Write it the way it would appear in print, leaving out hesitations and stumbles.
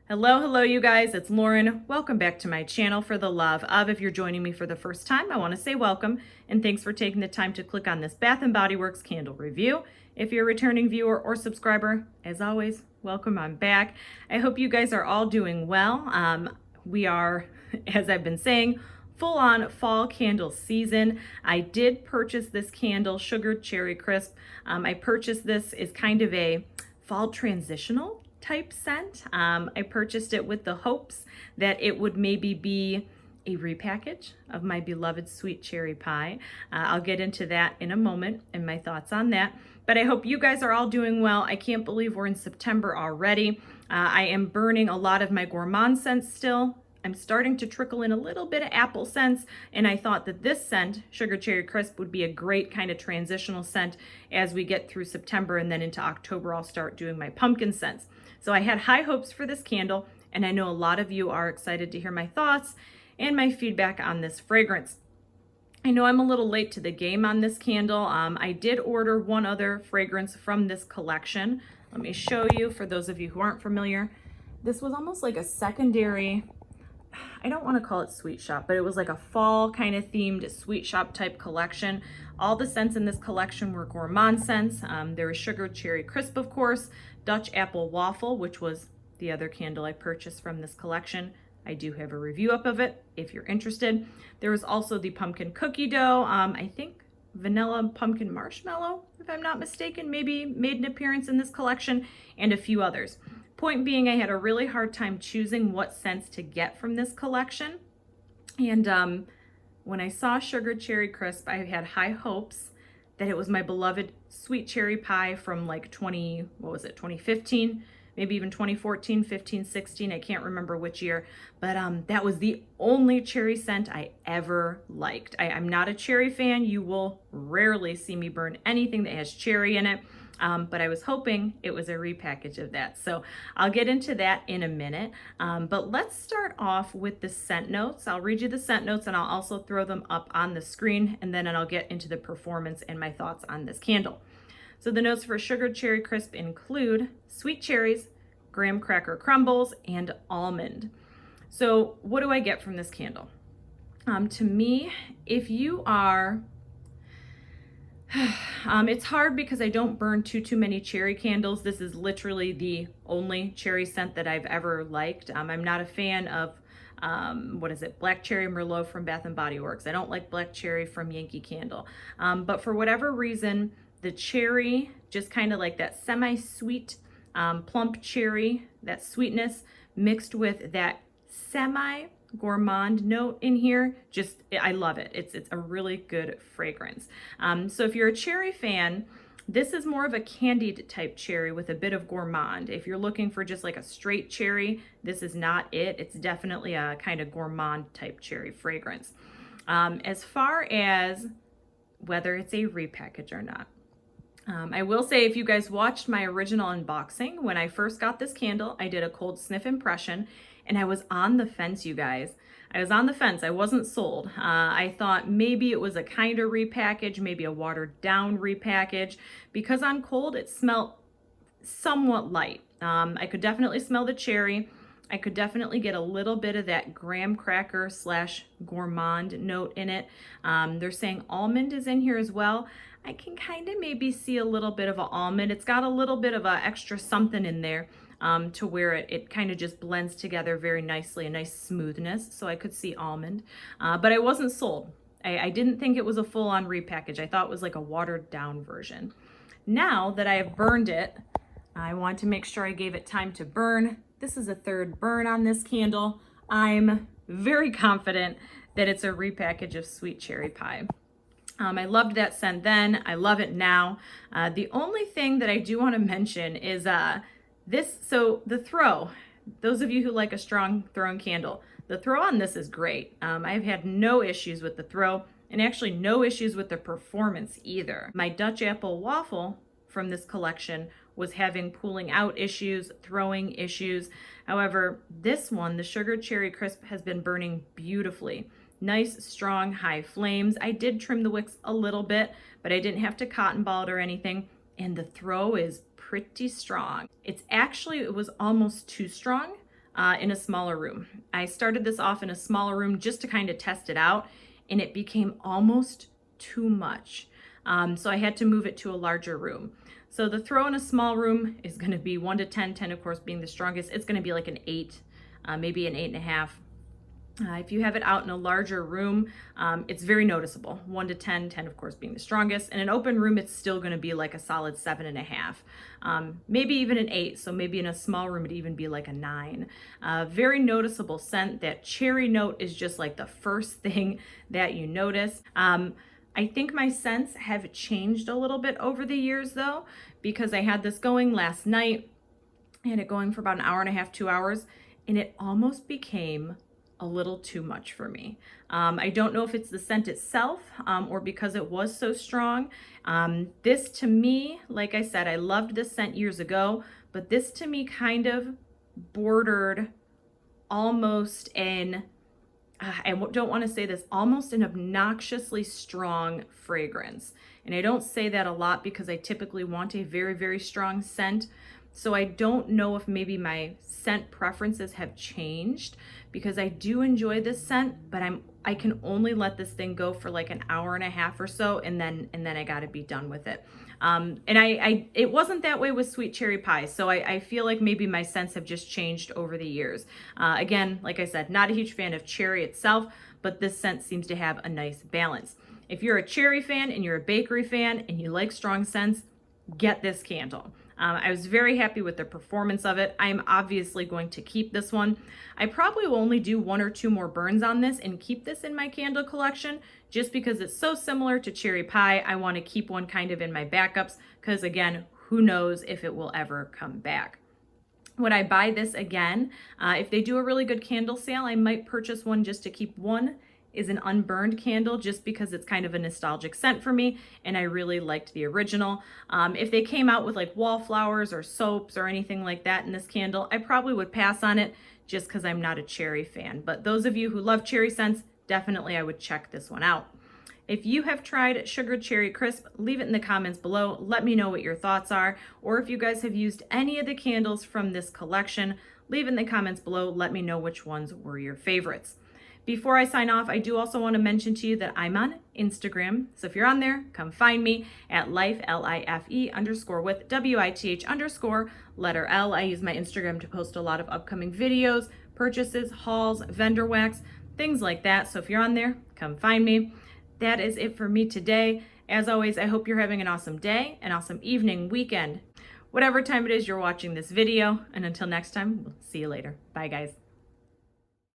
Hello, you guys. It's Lauren. Welcome back to my channel for the love of. If you're joining me for the first time, I want to say welcome and thanks for taking the time to click on this Bath & Body Works candle review. If you're a returning viewer or subscriber, as always, welcome on back. I hope you guys are all doing well. We are, as I've been saying, full on fall candle season. I did purchase this candle, Sugared Cherry Crisp. I purchased this as kind of a fall transitional type scent. I purchased it with the hopes that it would maybe be a repackage of my beloved sweet cherry pie. I'll get into that in a moment and my thoughts on that. But I hope you guys are all doing well. I can't believe we're in September already. I am burning a lot of my gourmand scents still. I'm starting to trickle in a little bit of apple scents, and I thought that this scent, Sugar Cherry Crisp, would be a great kind of transitional scent as we get through September, and then into October I'll start doing my pumpkin scents. So I had high hopes for this candle, and I know a lot of you are excited to hear my thoughts and my feedback on this fragrance. I know I'm a little late to the game on this candle. I did order one other fragrance from this collection. Let me show you for those of you who aren't familiar. This was almost like a secondary, I don't want to call it sweet shop, but it was like a fall kind of themed sweet shop type collection. All the scents in this collection were gourmand scents. There was Sugar Cherry Crisp, of course, Dutch Apple Waffle, which was the other candle I purchased from this collection. I do have a review up of it if you're interested. There was also the pumpkin cookie dough. I think vanilla pumpkin marshmallow, if I'm not mistaken, maybe made an appearance in this collection, and a few others. Point being, I had a really hard time choosing what scents to get from this collection. And when I saw Sugar Cherry Crisp, I had high hopes that it was my beloved sweet cherry pie from like 2015, maybe even 2014, 15, 16, I can't remember which year, but that was the only cherry scent I ever liked. I'm not a cherry fan. You will rarely see me burn anything that has cherry in it. But I was hoping it was a repackage of that. So I'll get into that in a minute. But let's start off with the scent notes. I'll read you the scent notes and I'll also throw them up on the screen, and then I'll get into the performance and my thoughts on this candle. So the notes for Sugar Cherry Crisp include sweet cherries, graham cracker crumbles, and almond. So what do I get from this candle? To me, if you are it's hard because I don't burn too many cherry candles. This is literally the only cherry scent that I've ever liked. I'm not a fan of Black Cherry Merlot from Bath & Body Works. I don't like Black Cherry from Yankee Candle. But for whatever reason, the cherry, just kind of like that semi-sweet, plump cherry, that sweetness mixed with that semi-gourmand note in here, I love it. It's a really good fragrance. So if you're a cherry fan, this is more of a candied type cherry with a bit of gourmand. If you're looking for just like a straight cherry, this is not it. It's definitely a kind of gourmand type cherry fragrance. As far as whether it's a repackage or not, I will say, if you guys watched my original unboxing, when I first got this candle, I did a cold sniff impression, and I was on the fence, you guys. I was on the fence. I wasn't sold. I thought maybe it was a kind of repackage, maybe a watered down repackage, because on cold it smelled somewhat light. I could definitely smell the cherry. I could definitely get a little bit of that graham cracker / gourmand note in it. They're saying almond is in here as well. I can kind of maybe see a little bit of an almond. It's got a little bit of an extra something in there to where it kind of just blends together very nicely, a nice smoothness. So I could see almond, but I wasn't sold. I didn't think it was a full-on repackage. I thought it was like a watered down version. Now that I have burned it, I want to make sure I gave it time to burn. This is a third burn on this candle. I'm very confident that it's a repackage of Sweet Cherry Pie. I loved that scent then. I love it now. The only thing that I do want to mention is so the throw. Those of you who like a strong thrown candle, the throw on this is great. I've had no issues with the throw, and actually no issues with the performance either. My Dutch Apple Waffle from this collection was having pulling out issues, throwing issues. However, this one, the Sugar Cherry Crisp, has been burning beautifully. Nice, strong, high flames. I did trim the wicks a little bit, but I didn't have to cotton ball it or anything. And the throw is pretty strong. It was almost too strong. in a smaller room. I started this off in a smaller room just to kind of test it out, and it became almost too much. So I had to move it to a larger room. So the throw in a small room is going to be 1 to 10, 10 of course being the strongest. It's going to be like an 8, maybe an 8.5. If you have it out in a larger room, it's very noticeable. 1 to 10, 10 of course being the strongest. In an open room, it's still going to be like a solid 7.5, maybe even an 8. So maybe in a small room, it'd even be like a 9. Very noticeable scent. That cherry note is just like the first thing that you notice. I think my scents have changed a little bit over the years though, because I had this going last night. I had it going for about an hour and a half, 2 hours, and it almost became a little too much for me. I don't know if it's the scent itself or because it was so strong. This to me, like I said, I loved this scent years ago, but this to me kind of bordered almost in, I don't want to say this, almost an obnoxiously strong fragrance. And I don't say that a lot because I typically want a very, very strong scent. So I don't know if maybe my scent preferences have changed, because I do enjoy this scent, but I can only let this thing go for like an hour and a half or so, and then I got to be done with it. And it wasn't that way with Sweet Cherry Pie, so I feel like maybe my scents have just changed over the years. Again, like I said, not a huge fan of cherry itself, but this scent seems to have a nice balance. If you're a cherry fan and you're a bakery fan and you like strong scents, get this candle. I was very happy with the performance of it. I am obviously going to keep this one. I probably will only do 1 or 2 more burns on this and keep this in my candle collection, just because it's so similar to Cherry Pie. I want to keep one kind of in my backups because, again, who knows if it will ever come back. Would I buy this again? If they do a really good candle sale, I might purchase one just to keep. One is an unburned candle, just because it's kind of a nostalgic scent for me, and I really liked the original. If they came out with like wallflowers or soaps or anything like that in this candle, I probably would pass on it just because I'm not a cherry fan. But those of you who love cherry scents, definitely I would check this one out. If you have tried Sugar Cherry Crisp, leave it in the comments below. Let me know what your thoughts are, or if you guys have used any of the candles from this collection, leave it in the comments below. Let me know which ones were your favorites. Before I sign off, I do also want to mention to you that I'm on Instagram. So if you're on there, come find me at life, LIFE _ WITH _ L. I use my Instagram to post a lot of upcoming videos, purchases, hauls, vendor wax, things like that. So if you're on there, come find me. That is it for me today. As always, I hope you're having an awesome day, an awesome evening, weekend, whatever time it is you're watching this video. And until next time, we'll see you later. Bye, guys.